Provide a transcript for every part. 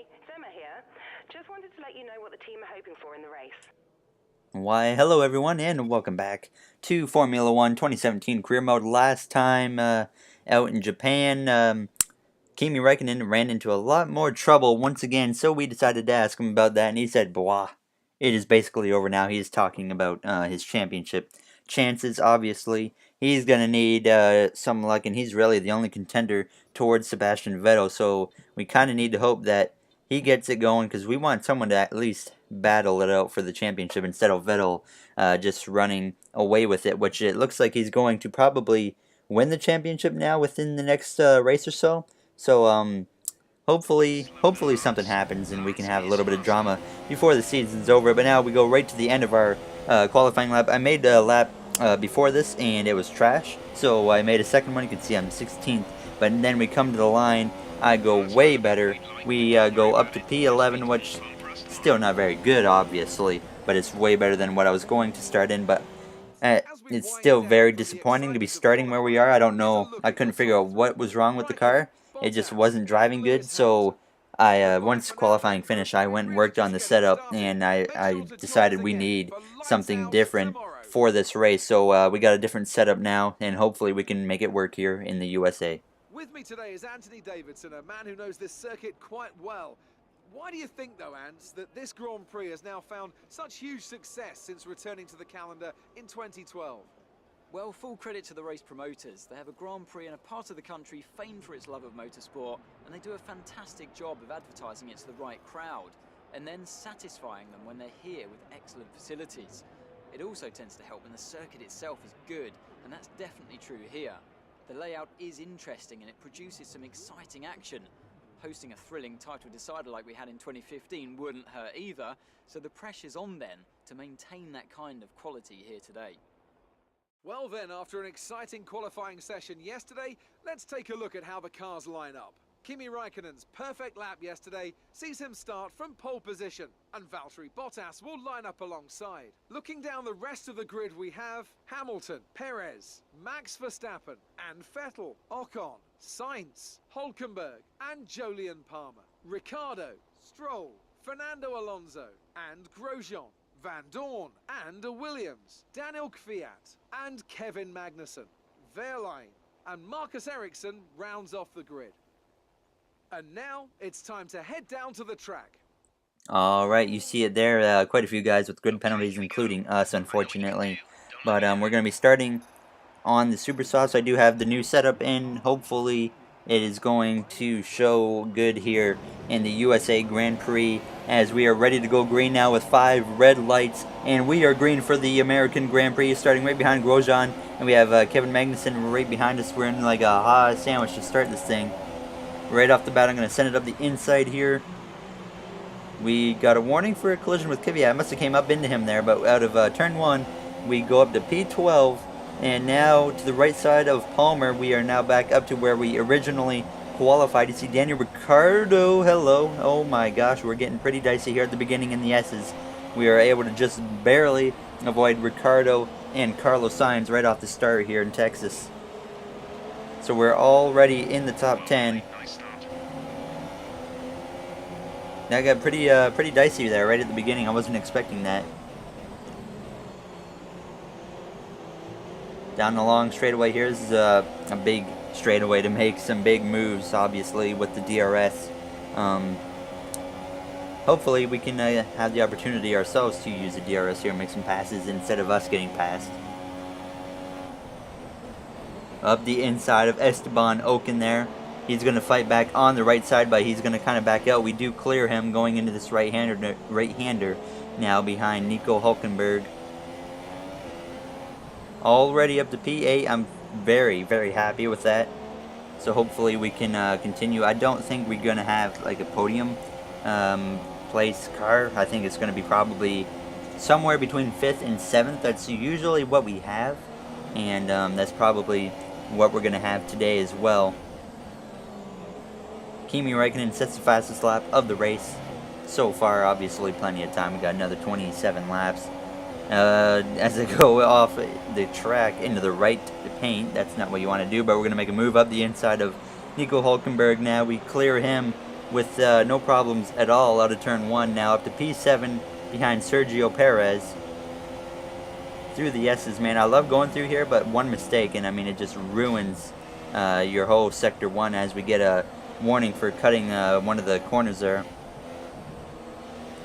Hey, it's Emma here. Just wanted to let you know what the team are hoping for in the race. Why, hello everyone, and welcome back to Formula 1 2017 Career Mode. Last time out in Japan, Kimi Räikkönen ran into a lot more trouble once again, so we decided to ask him about that, and he said, blah, it is basically over now. He's talking about his championship chances, obviously. He's going to need some luck, and he's really the only contender towards Sebastian Vettel, so we kind of need to hope that he gets it going, because we want someone to at least battle it out for the championship instead of Vettel just running away with it, which it looks like he's going to probably win the championship now within the next race or so. So hopefully something happens and we can have a little bit of drama before the season's over. But now we go right to the end of our qualifying lap. I made a lap before this and it was trash, so I made a second one. You can see I'm 16th, but then we come to the line. I go way better. We go up to P11, which still not very good, obviously, but it's way better than what I was going to start in. But it's still very disappointing to be starting where we are. I don't know. I couldn't figure out what was wrong with the car. It just wasn't driving good. So I once qualifying finished, I went and worked on the setup, and I decided we need something different for this race. So we got a different setup now, and hopefully we can make it work here in the USA. With me today is Anthony Davidson, a man who knows this circuit quite well. Why do you think, though, Ants, that this Grand Prix has now found such huge success since returning to the calendar in 2012? Well, full credit to the race promoters. They have a Grand Prix in a part of the country famed for its love of motorsport, and they do a fantastic job of advertising it to the right crowd, and then satisfying them when they're here with excellent facilities. It also tends to help when the circuit itself is good, and that's definitely true here. The layout is interesting and it produces some exciting action. Hosting a thrilling title decider like we had in 2015 wouldn't hurt either, so the pressure's on then to maintain that kind of quality here today. Well then, after an exciting qualifying session yesterday, let's take a look at how the cars line up. Kimi Räikkönen's perfect lap yesterday sees him start from pole position, and Valtteri Bottas will line up alongside. Looking down the rest of the grid, we have Hamilton, Perez, Max Verstappen and Vettel, Ocon, Sainz, Hülkenberg and Jolyon Palmer, Ricciardo, Stroll, Fernando Alonso and Grosjean, Van Dorn and Williams, Daniel Kvyat and Kevin Magnussen, Wehrlein and Marcus Ericsson rounds off the grid. And now it's time to head down to the track. Alright, you see it there, quite a few guys with grid penalties, including us, unfortunately. But we're going to be starting on the Super Softs. I do have the new setup in. Hopefully it is going to show good here in the USA Grand Prix, as we are ready to go green now with 5 red lights. And we are green for the American Grand Prix, starting right behind Grosjean. And we have Kevin Magnussen right behind us. We're in like a hot sandwich to start this thing. Right off the bat, I'm going to send it up the inside here. We got a warning for a collision with Kvyat. I must have came up into him there, but out of turn 1, we go up to P12, and now to the right side of Palmer, we are now back up to where we originally qualified. You see Daniel Ricciardo, hello. Oh my gosh, we're getting pretty dicey here at the beginning in the S's. We are able to just barely avoid Ricciardo and Carlos Sainz right off the start here in Texas. So we're already in the top 10. That got pretty dicey there right at the beginning. I wasn't expecting that. Down the long straightaway here. This is a big straightaway to make some big moves, obviously, with the DRS. Hopefully we can have the opportunity ourselves to use the DRS here and make some passes instead of us getting passed. Up the inside of Esteban Ocon there. He's going to fight back on the right side, but he's going to kind of back out. We do clear him going into this right-hander now behind Nico Hülkenberg. Already up to P8. I'm very, very happy with that. So hopefully we can continue. I don't think we're going to have like a podium place car. I think it's going to be probably somewhere between 5th and 7th. That's usually what we have. And that's probably what we're going to have today as well. Kimi Räikkönen sets the fastest lap of the race so far. Obviously plenty of time. We got another 27 laps. As I go off the track into the right paint, that's not what you want to do, but we're going to make a move up the inside of Nico Hülkenberg now. We clear him with no problems at all out of turn 1. Now up to P7 behind Sergio Perez. Through the S's, man. I love going through here, but one mistake, and I mean, it just ruins your whole Sector 1 as we get a warning for cutting one of the corners there.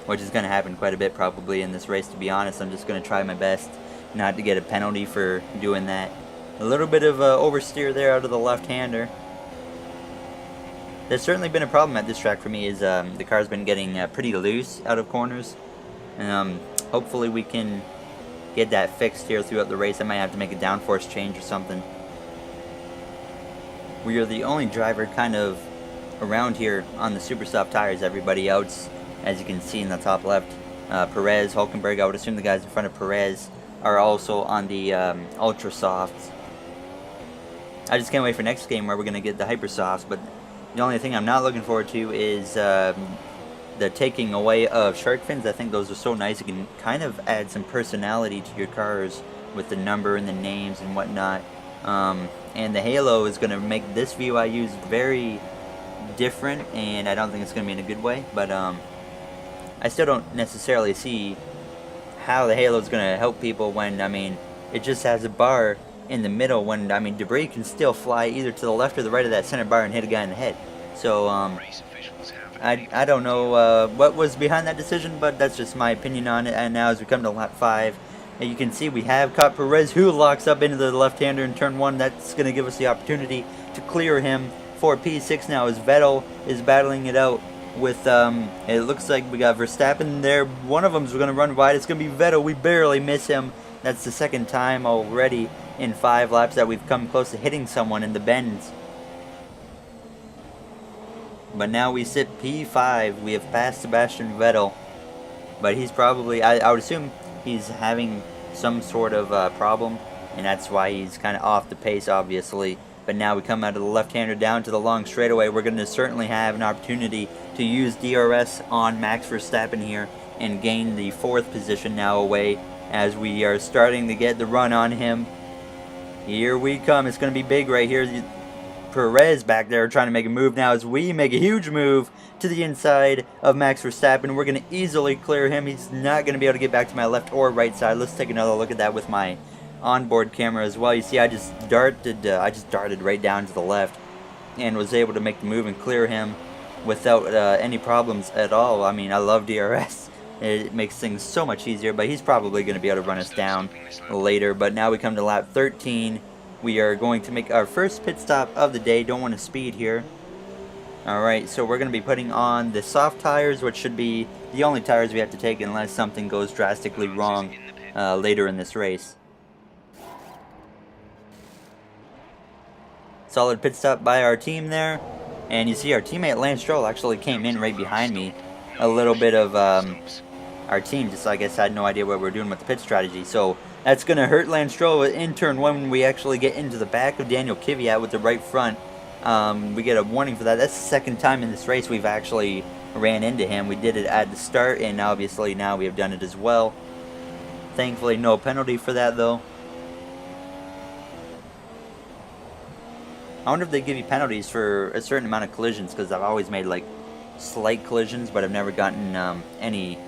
Which is going to happen quite a bit probably in this race, to be honest. I'm just going to try my best not to get a penalty for doing that. A little bit of oversteer there out of the left-hander. There's certainly been a problem at this track for me, is the car's been getting pretty loose out of corners. Hopefully we can get that fixed here throughout the race. I might have to make a downforce change or something. We are the only driver kind of around here on the super soft tires. Everybody else, as you can see in the top left, Perez, Hulkenberg, I would assume the guys in front of Perez are also on the ultra softs. I just can't wait for next game where we're going to get the hyper softs, but the only thing I'm not looking forward to is the taking away of shark fins. I think those are so nice. You can kind of add some personality to your cars with the number and the names and whatnot. And the halo is going to make this view I use very different, and I don't think it's going to be in a good way, but I still don't necessarily see how the halo is going to help people when, I mean, it just has a bar in the middle when, I mean, debris can still fly either to the left or the right of that center bar and hit a guy in the head. So, I don't know what was behind that decision, but that's just my opinion on it. And now as we come to lap 5, you can see we have caught Perez, who locks up into the left-hander in turn 1. That's going to give us the opportunity to clear him for P6 now, as Vettel is battling it out with, it looks like we got Verstappen there. One of them's going to run wide. It's going to be Vettel. We barely miss him. That's the second time already in 5 laps that we've come close to hitting someone in the bends. But now we sit P5. We have passed Sebastian Vettel. But he's probably, I would assume he's having some sort of problem, and that's why he's kind of off the pace, obviously. But now we come out of the left-hander down to the long straightaway. We're going to certainly have an opportunity to use DRS on Max Verstappen here and gain the 4th position now away, as we are starting to get the run on him. Here we come. It's going to be big right here. Perez back there trying to make a move now as we make a huge move to the inside of Max Verstappen. We're going to easily clear him. He's not going to be able to get back to my left or right side. Let's take another look at that with my onboard camera as well. You see, I just darted right down to the left and was able to make the move and clear him without any problems at all. I mean, I love DRS. It makes things so much easier, but he's probably going to be able to run us down later. But now we come to lap 13. We are going to make our first pit stop of the day. Don't want to speed here. Alright, so we're going to be putting on the soft tires, which should be the only tires we have to take unless something goes drastically wrong later in this race. Solid pit stop by our team there. And you see our teammate Lance Stroll actually came in right behind me. A little bit of our team just, I guess, had no idea what we're doing with the pit strategy. So that's going to hurt Lance Stroll in turn 1 when we actually get into the back of Daniel Kvyat with the right front. We get a warning for that. That's the second time in this race we've actually ran into him. We did it at the start, and obviously now we have done it as well. Thankfully, no penalty for that, though. I wonder if they give you penalties for a certain amount of collisions, because I've always made, like, slight collisions, but I've never gotten any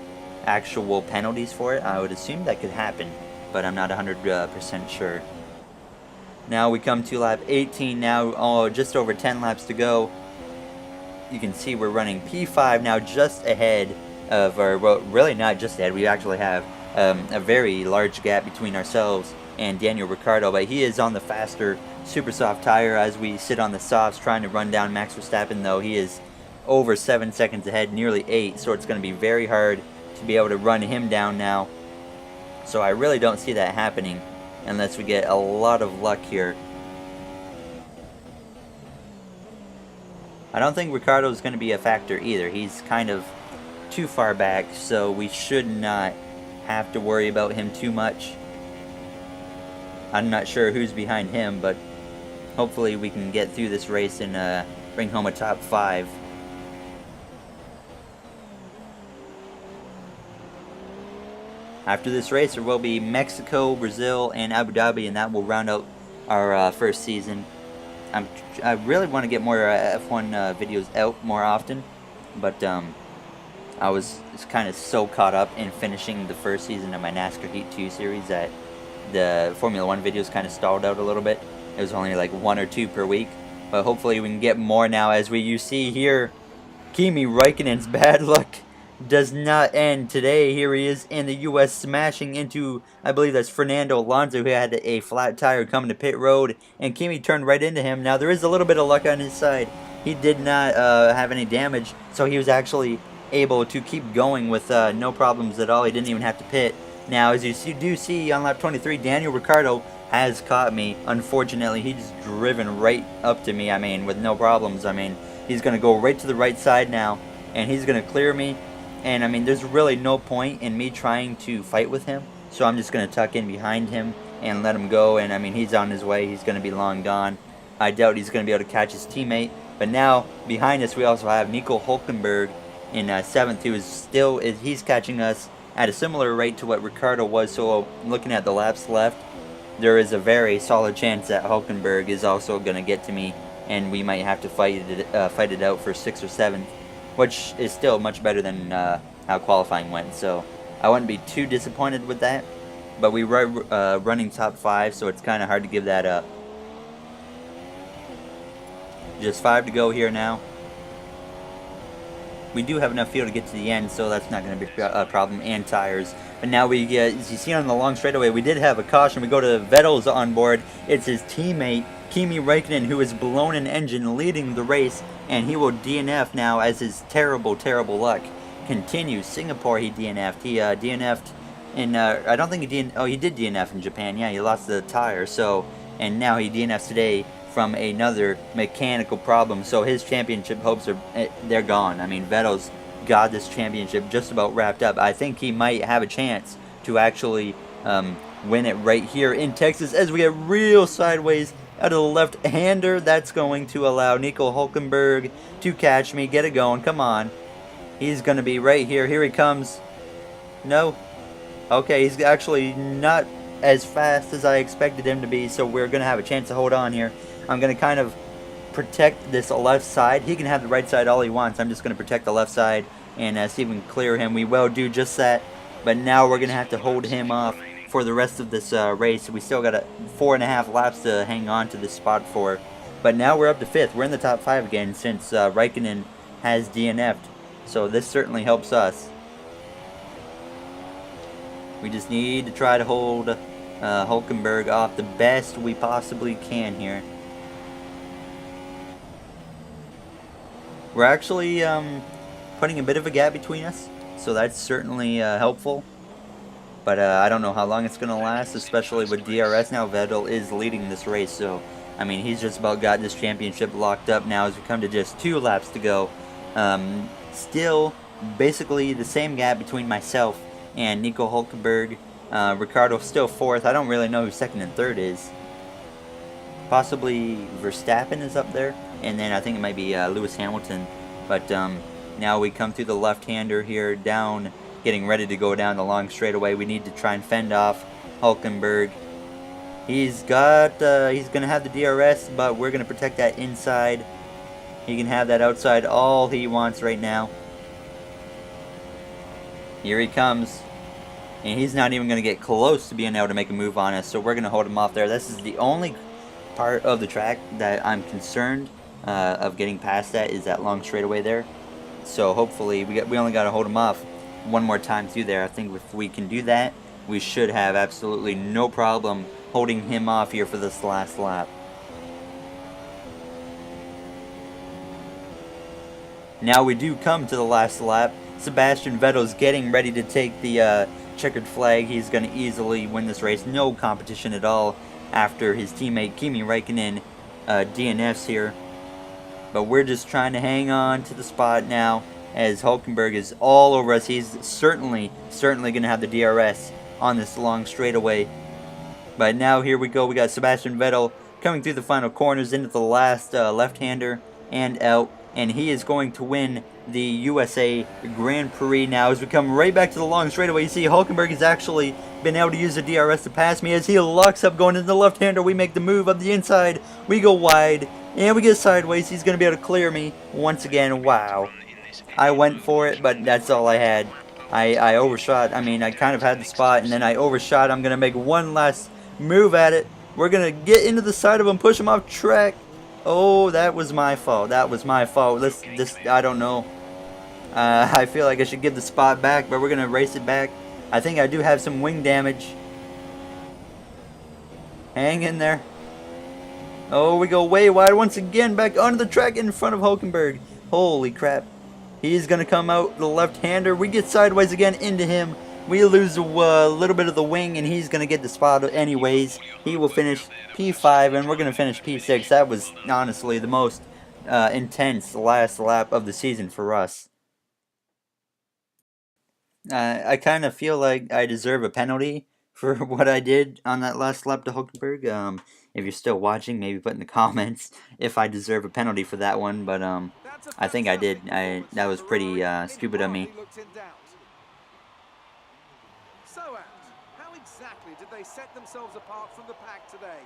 actual penalties for it. I would assume that could happen, but I'm not 100% sure. Now we come to lap 18 now, just over 10 laps to go. You can see we're running P5 now, just ahead of, well, really not just ahead. We actually have a very large gap between ourselves and Daniel Ricciardo, but he is on the faster super soft tire as we sit on the softs trying to run down Max Verstappen, though. He is over 7 seconds ahead, nearly 8, so it's going to be very hard to be able to run him down now. So I really don't see that happening unless we get a lot of luck here. I don't think Ricciardo is going to be a factor either. He's kind of too far back, so we should not have to worry about him too much. I'm not sure who's behind him, but hopefully we can get through this race and bring home a top 5. After this race, there will be Mexico, Brazil, and Abu Dhabi, and that will round out our first season. I really want to get more F1 videos out more often. but I was kind of so caught up in finishing the first season of my NASCAR Heat 2 series that the Formula 1 videos kind of stalled out a little bit. It was only like 1 or 2 per week, but hopefully we can get more now. As you see here, Kimi Räikkönen's bad luck does not end today. Here he is in the U.S. smashing into, I believe that's Fernando Alonso, who had a flat tire coming to pit road, and Kimi turned right into him. Now there is a little bit of luck on his side. He did not have any damage, so he was actually able to keep going with no problems at all. He didn't even have to pit. Now, as you do see on lap 23, Daniel Ricciardo has caught me. Unfortunately, he's driven right up to me, I mean, with no problems. I mean, he's going to go right to the right side now, and he's going to clear me. And, I mean, there's really no point in me trying to fight with him, so I'm just going to tuck in behind him and let him go. And, I mean, he's on his way. He's going to be long gone. I doubt he's going to be able to catch his teammate. But now, behind us, we also have Nico Hülkenberg in 7th, who is still, he's catching us at a similar rate to what Ricciardo was. So, looking at the laps left, there is a very solid chance that Hülkenberg is also going to get to me, and we might have to fight it out for 6th or 7th, which is still much better than how qualifying went. So I wouldn't be too disappointed with that, but we were running top 5, so it's kind of hard to give that up. Just 5 to go here now. We do have enough fuel to get to the end, so that's not going to be a problem, and tires. But now we, as you see on the long straightaway, we did have a caution. We go to Vettel's on board. It's his teammate, Kimi Räikkönen, who has blown an engine leading the race, and he will DNF now as his terrible, terrible luck continues. Singapore, he DNF'd. He DNF'd in, I don't think he did DNF in Japan. Yeah, he lost the tire, so, and now he DNFs today from another mechanical problem. So his championship hopes are, they're gone. I mean, Vettel's got this championship just about wrapped up. I think he might have a chance to actually win it right here in Texas as we get real sideways out of the left-hander. That's going to allow Nico Hülkenberg to catch me. Get it going. Come on. He's going to be right here. Here he comes. No. Okay, he's actually not as fast as I expected him to be, so we're going to have a chance to hold on here. I'm going to kind of protect this left side. He can have the right side all he wants. I'm just going to protect the left side and see if we can clear him. We will do just that, but now we're going to have to hold him off for the rest of this race. We still got 4.5 laps to hang on to this spot for, but now we're up to 5th. We're in the top 5 again since Räikkönen has DNF'd, so this certainly helps us. We just need to try to hold Hülkenberg off the best we possibly can here. We're actually putting a bit of a gap between us, so that's certainly helpful. But I don't know how long it's going to last, especially with DRS now. Vettel is leading this race, so I mean, he's just about got this championship locked up now as we come to just 2 laps to go. Still, basically the same gap between myself and Nico Hülkenberg. Ricciardo still 4th. I don't really know who 2nd and 3rd is. Possibly Verstappen is up there, and then I think it might be Lewis Hamilton. But now we come through the left-hander here, down, getting ready to go down the long straightaway. We need to try and fend off Hülkenberg. He's going to have the DRS, but we're going to protect that inside. He can have that outside all he wants right now. Here he comes. And he's not even going to get close to being able to make a move on us, so we're going to hold him off there. This is the only part of the track that I'm concerned of getting past that, is that long straightaway there. So hopefully we only got to hold him off one more time through there. I think if we can do that, we should have absolutely no problem holding him off here for this last lap. Now we do come to the last lap. Sebastian Vettel's getting ready to take the checkered flag. He's going to easily win this race. No competition at all after his teammate Kimi Räikkönen DNFs here. But we're just trying to hang on to the spot now as Hülkenberg is all over us. He's certainly going to have the DRS on this long straightaway. But now here we go. We got Sebastian Vettel coming through the final corners into the last left-hander and out. And he is going to win the USA Grand Prix now as we come right back to the long straightaway. You see Hülkenberg has actually been able to use the DRS to pass me as he locks up going into the left-hander. We make the move up the inside. We go wide and we get sideways. He's going to be able to clear me once again. Wow. I went for it, but that's all I had. I overshot. I mean, I kind of had the spot, and then I overshot. I'm going to make one last move at it. We're going to get into the side of him, push him off track. Oh, that was my fault. That was my fault. I don't know. I feel like I should give the spot back, but we're going to race it back. I think I do have some wing damage. Hang in there. Oh, we go way wide once again, back onto the track in front of Hulkenberg. Holy crap. He's going to come out the left-hander. We get sideways again into him. We lose a little bit of the wing, and he's going to get the spot anyways. He will finish P5, and we're going to finish P6. That was honestly the most intense last lap of the season for us. I kind of feel like I deserve a penalty for what I did on that last lap to Hulkenberg. If you're still watching, maybe put in the comments if I deserve a penalty for that one. But I think I did. That was pretty stupid of me. So, how exactly did they set themselves apart from the pack today?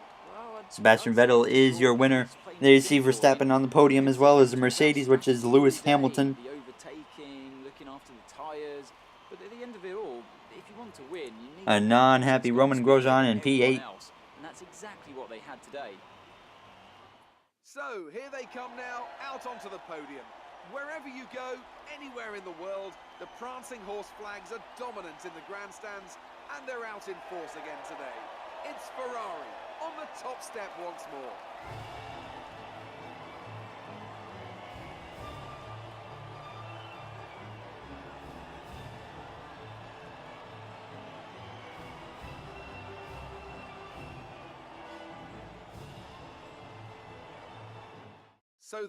Sebastian Vettel is your winner. There you see Verstappen on the podium, as well as the Mercedes, which is Lewis Hamilton. The overtaking, looking after the tyres, but at the end of it all, if you want to win, you need a non-happy Roman Grosjean in P8. And that's exactly what they had today. So, here they come now, out onto the podium. Wherever you go, anywhere in the world, the prancing horse flags are dominant in the grandstands, and they're out in force again today. It's Ferrari on the top step once more.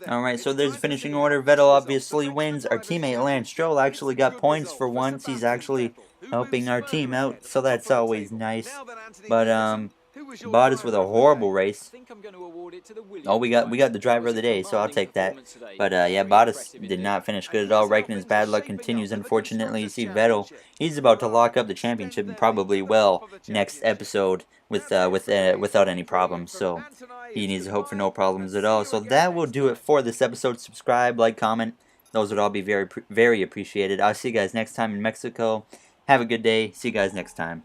Alright, so there's the finishing order. Vettel obviously wins. Our teammate Lance Stroll actually got points for once. He's actually helping our team out, so that's always nice. But Bottas with a horrible race. Oh, we got the driver of the day, so I'll take that. But yeah, Bottas did not finish good at all. Raikkonen's bad luck continues, unfortunately. You see Vettel, he's about to lock up the championship and probably will next episode without any problems. So he needs to hope for no problems at all. So that will do it for this episode. Subscribe, like, comment. Those would all be very, very appreciated. I'll see you guys next time in Mexico. Have a good day. See you guys next time.